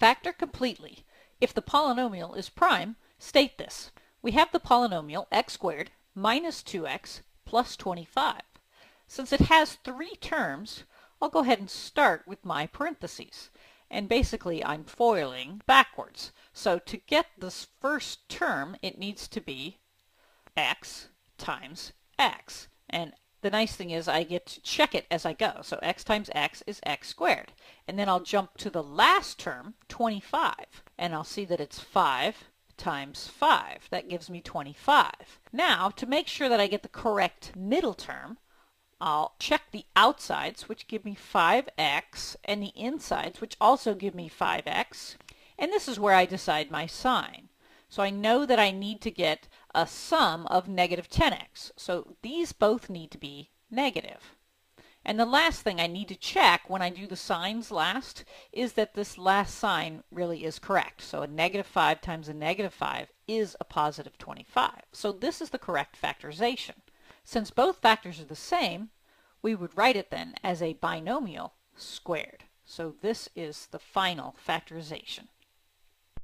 Factor completely. If the polynomial is prime, state this. We have the polynomial x squared minus 2x plus 25. Since it has three terms, I'll go ahead and start with my parentheses. And basically I'm foiling backwards. So to get this first term, it needs to be x times x. And the nice thing is I get to check it as I go. So x times x is x squared. And then I'll jump to the last term, 25. And I'll see that it's 5 times 5. That gives me 25. Now, to make sure that I get the correct middle term, I'll check the outsides, which give me 5x, and the insides, which also give me 5x. And this is where I decide my sign. So I know that I need to get a sum of negative 10x. So these both need to be negative. And the last thing I need to check when I do the signs last is that this last sign really is correct. So a negative 5 times a negative 5 is a positive 25. So this is the correct factorization. Since both factors are the same, we would write it then as a binomial squared. So this is the final factorization.